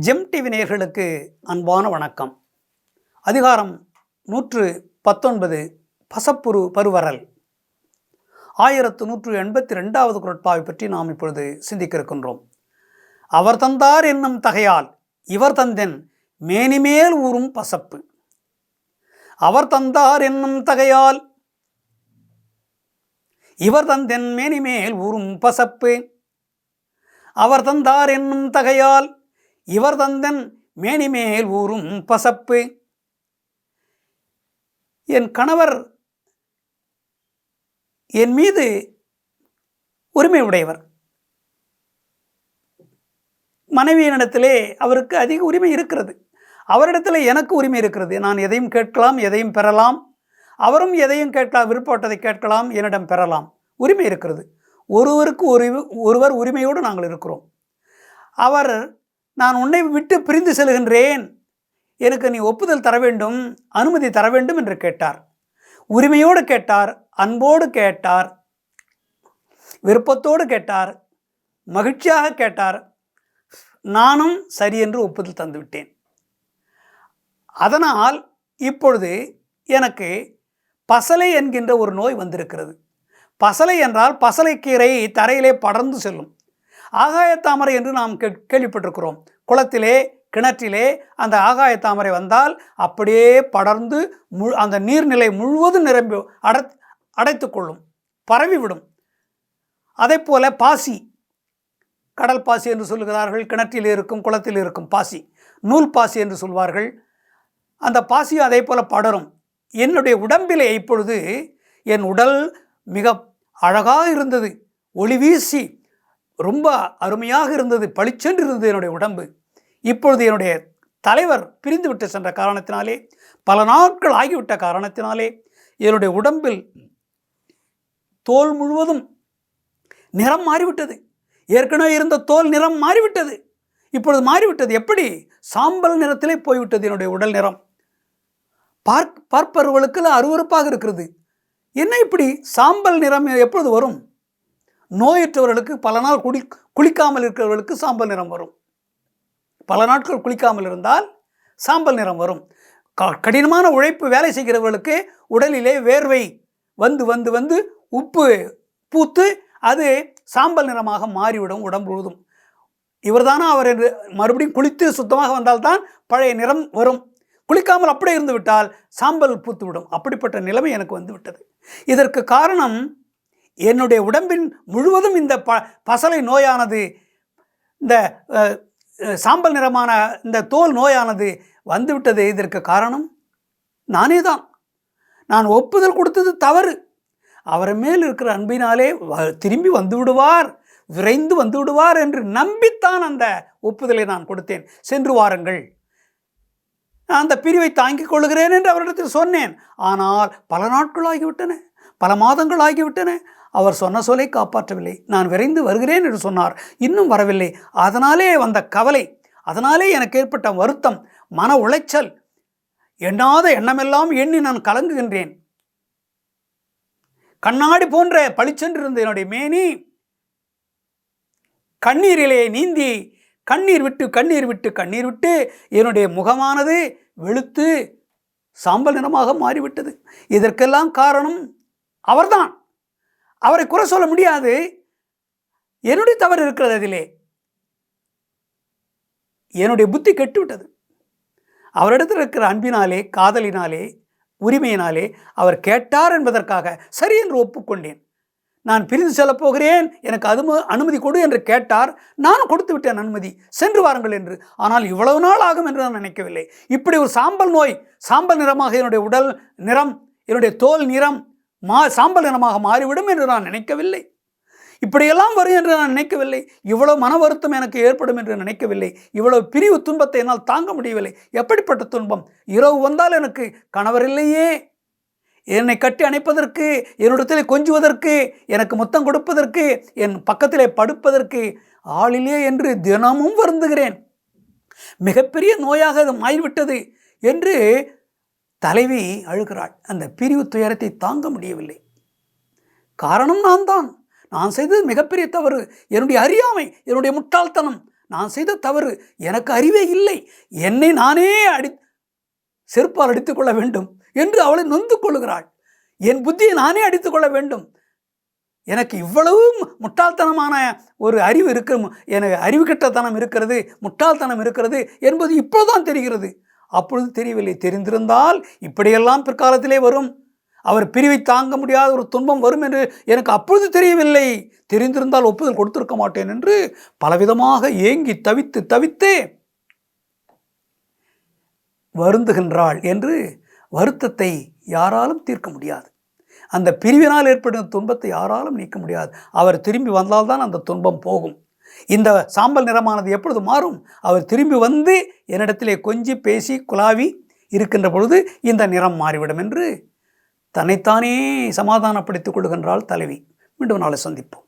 GeM TV நேயர்களுக்கு அன்பான வணக்கம். அதிகாரம் 119 பசப்புரு பருவரல். 1182வது குறட்பாவை பற்றி நாம் இப்பொழுது சிந்திக்க இருக்கின்றோம். அவர் தந்தார் என்னும் தகையால் இவர் தந்தென் மேனிமேல் ஊறும் பசப்பு. அவர் தந்தார் என்னும் தகையால் இவர் தந்தென் மேனிமேல் ஊறும் பசப்பு. அவர் தந்தார் என்னும் தகையால் இவர் தந்தன் மேனிமேல் ஊறும் பசப்பு. என் கணவர் என் மீது உரிமை உடையவர். மனைவியினிடத்திலே அவருக்கு அதிக உரிமை இருக்கிறது. அவரிடத்தில் எனக்கு உரிமை இருக்கிறது. நான் எதையும் கேட்கலாம், எதையும் பெறலாம். அவரும் எதையும் கேட்கலாம், விருப்பப்பட்டதை கேட்கலாம், என்னிடம் பெறலாம். உரிமை இருக்கிறது. ஒருவருக்கு ஒருவர் உரிமையோடு நாங்கள் இருக்கிறோம். அவர் நான் உன்னை விட்டு பிரிந்து செல்கின்றேன், எனக்கு நீ ஒப்புதல் தர வேண்டும், அனுமதி தர வேண்டும் என்று கேட்டார். உரிமையோடு கேட்டார், அன்போடு கேட்டார், விருப்பத்தோடு கேட்டார், மகிழ்ச்சியாக கேட்டார். நானும் சரி என்று ஒப்புதல் தந்துவிட்டேன். அதனால் இப்பொழுது எனக்கு பசலை என்கின்ற ஒரு நோய் வந்திருக்கிறது. பசலை என்றால் பசலைக்கீரை தரையிலே படர்ந்து செல்லும். ஆகாயத்தாமரை என்று நாம் கேள்விப்பட்டிருக்கிறோம். குளத்திலே, கிணற்றிலே அந்த ஆகாயத்தாமரை வந்தால் அப்படியே படர்ந்து அந்த நீர்நிலை முழுவதும் நிரம்பி அடைத்து கொள்ளும், பரவிவிடும். அதே போல பாசி, கடல் பாசி என்று சொல்லுகிறார்கள். கிணற்றில் இருக்கும், குளத்தில் இருக்கும் பாசி நூல் பாசி என்று சொல்வார்கள். அந்த பாசியும் அதே போல படரும். என்னுடைய உடம்பிலே இப்பொழுது என் உடல் மிக அழகாக இருந்தது, ஒளி வீசி ரொம்ப அருமையாக இருந்தது, பளிச்சென்று இருந்தது என்னுடைய உடம்பு. இப்பொழுது என்னுடைய தலைவர் பிரிந்து விட்டு சென்ற காரணத்தினாலே, பல நாட்கள் ஆகிவிட்ட காரணத்தினாலே என்னுடைய உடம்பில் தோல் முழுவதும் நிறம் மாறிவிட்டது. ஏற்கனவே இருந்த தோல் நிறம் மாறிவிட்டது. இப்பொழுது மாறிவிட்டது. எப்படி? சாம்பல் நிறத்திலே போய்விட்டது என்னுடைய உடல் நிறம். பார்ப்பவர்களுக்கு அருவருப்பாக இருக்கிறது. என்ன இப்படி சாம்பல் நிறம் எப்பொழுது வரும்? நோயற்றவர்களுக்கு, பல நாள் குளிக்காமல் இருக்கிறவர்களுக்கு சாம்பல் நிறம் வரும். பல நாட்கள் குளிக்காமல் இருந்தால் சாம்பல் நிறம் வரும். கடினமான உழைப்பு வேலை செய்கிறவர்களுக்கு உடலிலே வேர்வை வந்து வந்து வந்து உப்பு பூத்து அது சாம்பல் நிறமாக மாறிவிடும் உடம்பு முழுவதும். இவர்தானா அவர் என்று மறுபடியும் குளித்து சுத்தமாக வந்தால்தான் பழைய நிறம் வரும். குளிக்காமல் அப்படியே இருந்து விட்டால் சாம்பல் பூத்துவிடும். அப்படிப்பட்ட நிலைமை எனக்கு வந்து விட்டது. இதற்கு காரணம் என்னுடைய உடம்பின் முழுவதும் இந்த பசலை நோயானது, இந்த சாம்பல் நிறமான இந்த தோல் நோயானது வந்துவிட்டது. இதற்கு காரணம் நானே தான். நான் ஒப்புதல் கொடுத்தது தவறு. அவர் மேல் இருக்கிற அன்பினாலே திரும்பி வந்து விடுவார், விரைந்து வந்து விடுவார் என்று நம்பித்தான் அந்த ஒப்புதலை நான் கொடுத்தேன். சென்று வாருங்கள், நான் அந்த பிரிவை தாங்கிக் கொள்கிறேன் என்று அவரிடத்தில் சொன்னேன். ஆனால் பல நாட்கள் ஆகிவிட்டன, பல மாதங்கள் ஆகிவிட்டன. அவர் சொன்ன சொல்லை காப்பாற்றவில்லை. நான் விரைந்து வருகிறேன் என்று சொன்னார், இன்னும் வரவில்லை. அதனாலே வந்த கவலை, அதனாலே எனக்கு ஏற்பட்ட வருத்தம், மன உளைச்சல், எண்ணாத எண்ணமெல்லாம் எண்ணி நான் கலங்குகின்றேன். கண்ணாடி போன்ற பளிச்சென்றிருந்த என்னுடைய மேனி கண்ணீரிலே நீந்தி கண்ணீர் விட்டு என்னுடைய முகமானது வெளுத்து சாம்பல் நிறமாக மாறிவிட்டது. இதற்கெல்லாம் காரணம் அவர்தான். அவரை குறை சொல்ல முடியாது. என்னுடைய தவறு இருக்கிறது. அதிலே என்னுடைய புத்தி கெட்டுவிட்டது. அவரிடத்தில் இருக்கிற அன்பினாலே, காதலினாலே, உரிமையினாலே அவர் கேட்டார் என்பதற்காக சரி என்று ஒப்புக்கொண்டேன். நான் பிரிந்து செல்லப் போகிறேன், எனக்கு அனுமதி கொடு என்று கேட்டார். நான் கொடுத்து விட்டேன் அனுமதி, சென்று வாருங்கள் என்று. ஆனால் இவ்வளவு நாள் ஆகும் என்று நான் நினைக்கவில்லை. இப்படி ஒரு சாம்பல் நோய், சாம்பல் நிறமாக என்னுடைய உடல் நிறம், என்னுடைய தோல் நிறம் சாம்பல் நிறமாக மாறிவிடும் என்று நான் நினைக்கவில்லை. இப்படியெல்லாம் வரும் என்று நான் நினைக்கவில்லை. இவ்வளவு மன வருத்தம் எனக்கு ஏற்படும் என்று நினைக்கவில்லை. இவ்வளவு பிரிவு துன்பத்தை என்னால் தாங்க முடியவில்லை. எப்படிப்பட்ட துன்பம்! இரவு வந்தால் எனக்கு கணவர் இல்லையே, என்னை கட்டி அணைப்பதற்கு, என்னிடத்திலே கொஞ்சுவதற்கு, எனக்கு முத்தம் கொடுப்பதற்கு, என் பக்கத்திலே படுப்பதற்கு ஆளிலே என்று தினமும் வருந்துகிறேன். மிகப்பெரிய நோயாக அது மாறிவிட்டது என்று தலைவி அழுகிறாள். அந்த பிரிவு துயரத்தை தாங்க முடியவில்லை. காரணம் நான் தான். நான் செய்தது மிகப்பெரிய தவறு, என்னுடைய அறியாமை, என்னுடைய முட்டாள்தனம். நான் செய்த தவறு, எனக்கு அறிவே இல்லை, என்னை நானே செருப்பால் அடித்துக் கொள்ள வேண்டும் என்று அவளை நொந்து கொள்கிறாள். என் புத்தியை நானே அடித்துக் கொள்ள வேண்டும், எனக்கு இவ்வளவு முட்டாள்தனமான ஒரு அறிவு எனக்கு அறிவு கெட்டத்தனம் இருக்கிறது, முட்டாள்தனம் இருக்கிறது என்பது இப்போதுதான் தெரிகிறது. அப்பொழுது தெரியவில்லை. தெரிந்திருந்தால் இப்படியெல்லாம் பிற்காலத்திலே வரும், அவர் பிரிவை தாங்க முடியாத ஒரு துன்பம் வரும் என்று எனக்கு அப்பொழுது தெரியவில்லை, தெரிந்திருந்தால் ஒப்புதல் கொடுத்திருக்க மாட்டேன் என்று பலவிதமாக ஏங்கி தவித்தே வருந்துகின்றாள் என்று வருத்தத்தை யாராலும் தீர்க்க முடியாது. அந்த பிரிவினால் ஏற்படும் துன்பத்தை யாராலும் நீக்க முடியாது. அவர் திரும்பி வந்தால்தான் அந்த துன்பம் போகும். இந்த சாம்பல் நிறமானது எப்பொழுது மாறும்? அவர் திரும்பி வந்து என்னிடத்திலே கொஞ்சி பேசி குலாவி இருக்கின்ற பொழுது இந்த நிறம் மாறிவிடும் என்று தன்னைத்தானே சமாதானப்படுத்திக் கொள்கின்றாள் தலைவி. மீண்டும் நாளை சந்திப்போம்.